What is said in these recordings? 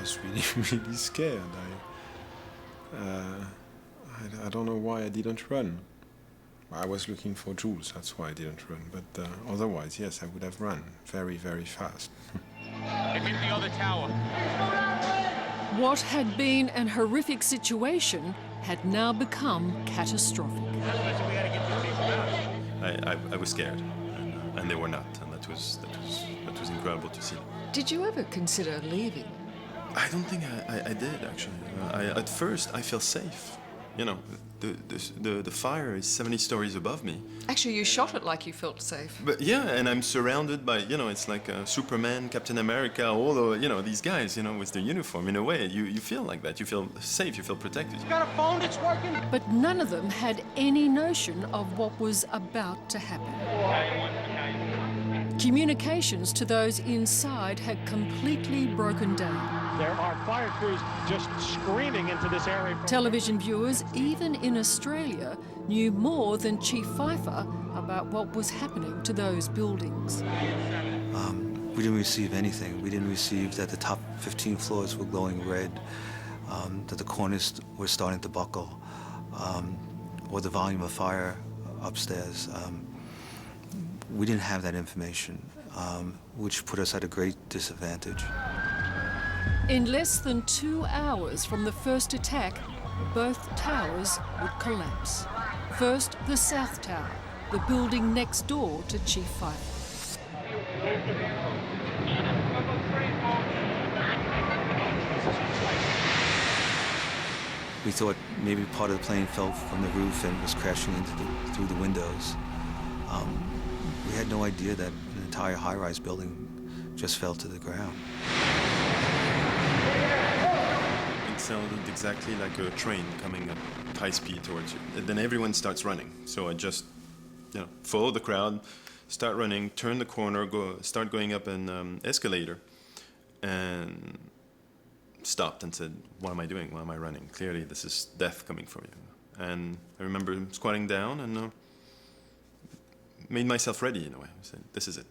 was really, really scared. I don't know why I didn't run. I was looking for Jules, that's why I didn't run. But otherwise, yes, I would have run very, very fast. It hit the other tower. What had been an horrific situation had now become catastrophic. I was scared, and they were not, and that was incredible to see. Did you ever consider leaving? I don't think I did, actually. At first, I felt safe. You know, the fire is 70 stories above me. Actually, you shot it like you felt safe. But yeah, and I'm surrounded by, you know, it's like Superman, Captain America, all the, you know, these guys, you know, with their uniform. In a way, you feel like that. You feel safe, you feel protected. You got a phone that's working? But none of them had any notion of what was about to happen. Communications to those inside had completely broken down. There are fire crews just screaming into this area. Television viewers, even in Australia, knew more than Chief Pfeiffer about what was happening to those buildings. We didn't receive anything. We didn't receive that the top 15 floors were glowing red, that the corners were starting to buckle, or the volume of fire upstairs. We didn't have that information, which put us at a great disadvantage. In less than 2 hours from the first attack, both towers would collapse. First, the South Tower, the building next door to Chief Pfeiffer. We thought maybe part of the plane fell from the roof and was crashing through the windows. We had no idea that an entire high-rise building just fell to the ground. It sounded exactly like a train coming at high speed towards you. And then everyone starts running. So I just, you know, follow the crowd, start running, turn the corner, start going up an escalator, and stopped and said, "What am I doing? Why am I running? Clearly, this is death coming for you." And I remember squatting down and made myself ready in a way. I said, "This is it."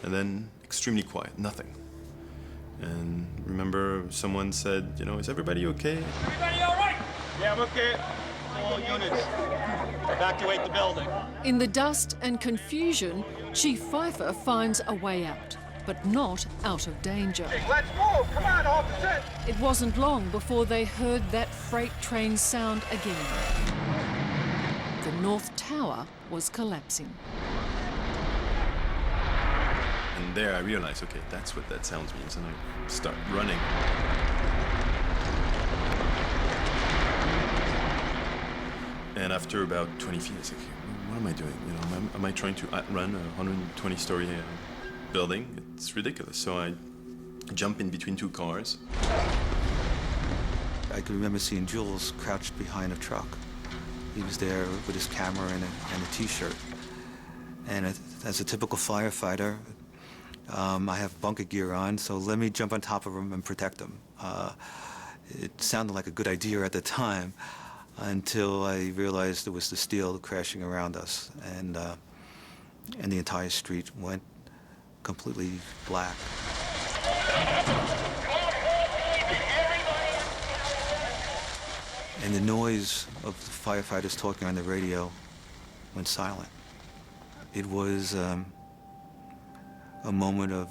And then extremely quiet, nothing. And remember someone said, you know, "Is everybody okay?" Everybody all right? Yeah, I'm okay. All units, evacuate the building. In the dust and confusion, Chief Pfeiffer finds a way out, but not out of danger. Hey, let's move! Come on, officer! It wasn't long before they heard that freight train sound again. The North Tower was collapsing. And there I realized, okay, that's what that sound means, and I start running. And after about 20 feet, I was like, what am I doing? You know, am I trying to outrun a 120-story building? It's ridiculous. So I jump in between two cars. I can remember seeing Jules crouched behind a truck. He was there with his camera and a T-shirt. And as a typical firefighter, I have bunker gear on, so let me jump on top of him and protect him. It sounded like a good idea at the time, until I realized it was the steel crashing around us, and the entire street went completely black. And the noise of the firefighters talking on the radio went silent. It was a moment of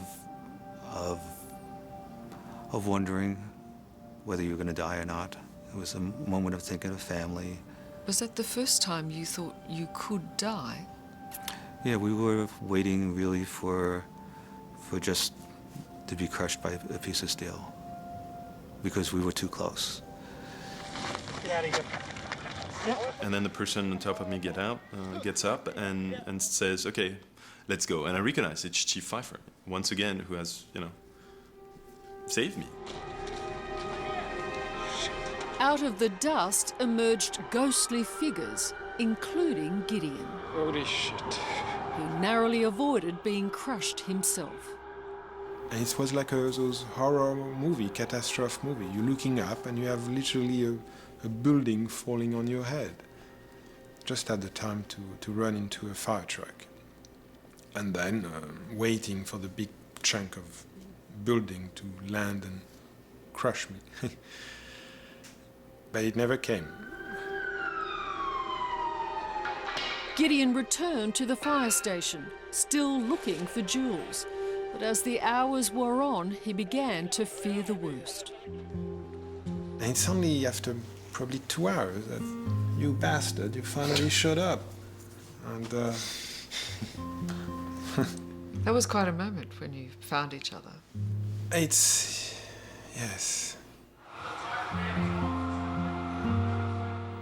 wondering whether you were going to die or not. It was a moment of thinking of family. Was that the first time you thought you could die? Yeah, we were waiting really for just to be crushed by a piece of steel, because we were too close. Get out of here. And then the person on top of me gets up and says, "Okay, let's go." And I recognize it's Chief Pfeiffer, once again, who has, you know, saved me. Out of the dust emerged ghostly figures, including Gideon, Holy shit. who narrowly avoided being crushed himself. And it was like those horror movie, catastrophe movie. You're looking up and you have literally a building falling on your head. Just at the time to run into a fire truck. and then waiting for the big chunk of building to land and crush me. But it never came. Gideon returned to the fire station, still looking for Jules. But as the hours wore on, he began to fear the worst. And it's only after probably 2 hours that, you bastard, you finally showed up. And That was quite a moment when you found each other. yes.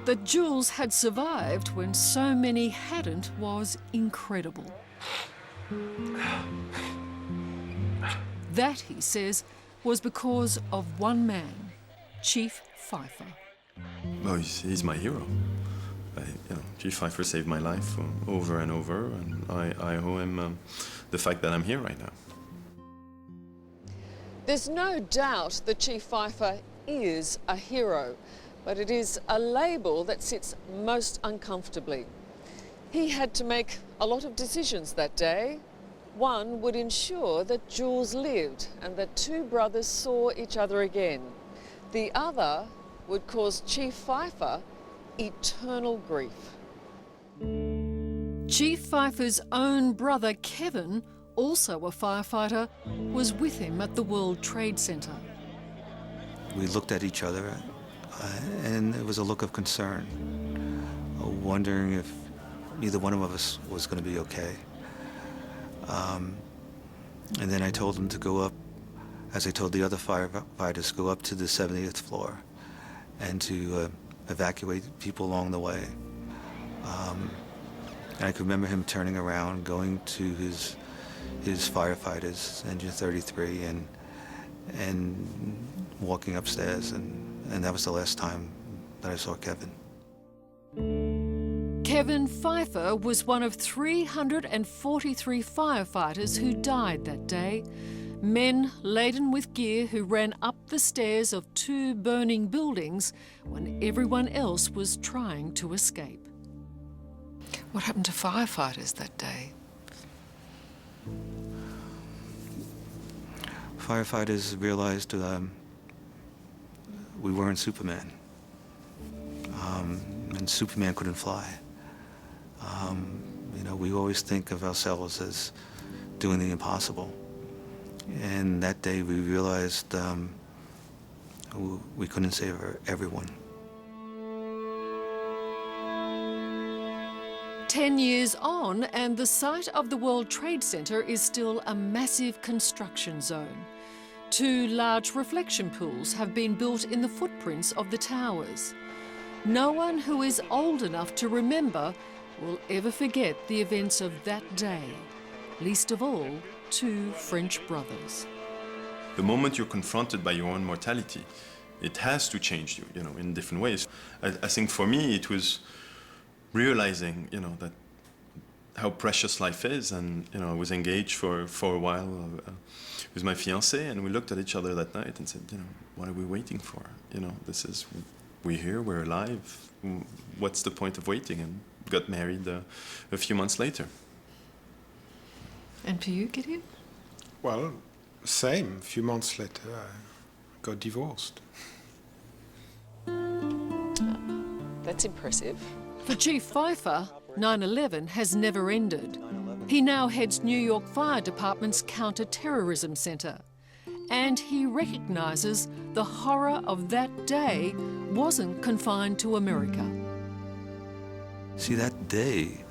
That Jules had survived when so many hadn't was incredible. That, he says, was because of one man, Chief Pfeiffer. Well, he's my hero. Chief Pfeiffer saved my life over and over, and I owe him the fact that I'm here right now. There's no doubt that Chief Pfeiffer is a hero, but it is a label that sits most uncomfortably. He had to make a lot of decisions that day. One would ensure that Jules lived and that two brothers saw each other again. The other would cause Chief Pfeiffer eternal grief. Chief Pfeiffer's own brother, Kevin, also a firefighter, was with him at the World Trade Center. We looked at each other, and there was a look of concern, wondering if neither one of us was going to be okay. And then I told him to go up, as I told the other firefighters, go up to the 70th floor and to evacuate people along the way. And I could remember him turning around, going to his firefighters, Engine 33, and walking upstairs, and that was the last time that I saw Kevin. Kevin Pfeiffer was one of 343 firefighters who died that day. Men laden with gear who ran up the stairs of two burning buildings when everyone else was trying to escape. What happened to firefighters that day? Firefighters realized we weren't Superman, and Superman couldn't fly. We always think of ourselves as doing the impossible. And that day we realized we couldn't save everyone. 10 years on, and the site of the World Trade Center is still a massive construction zone. 2 large reflection pools have been built in the footprints of the towers. No one who is old enough to remember will ever forget the events of that day, least of all 2 French brothers. The moment you're confronted by your own mortality, it has to change you, in different ways. I think for me it was realizing, that how precious life is, and I was engaged for a while with my fiancée, and we looked at each other that night and said, what are we waiting for? We're here, we're alive. What's the point of waiting? And got married a few months later. And for you, Gideon? Well, same. A few months later, I got divorced. That's impressive. For Chief Pfeiffer, 9/11 has never ended. He now heads New York Fire Department's Counter-Terrorism Center. And he recognises the horror of that day wasn't confined to America. See, that day,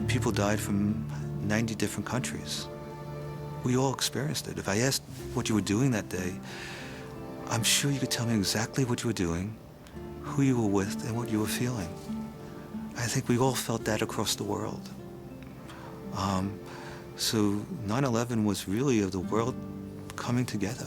people died from 90 different countries. We all experienced it. If I asked what you were doing that day, I'm sure you could tell me exactly what you were doing, who you were with, and what you were feeling. I think we all felt that across the world. So 9/11 was really of the world coming together.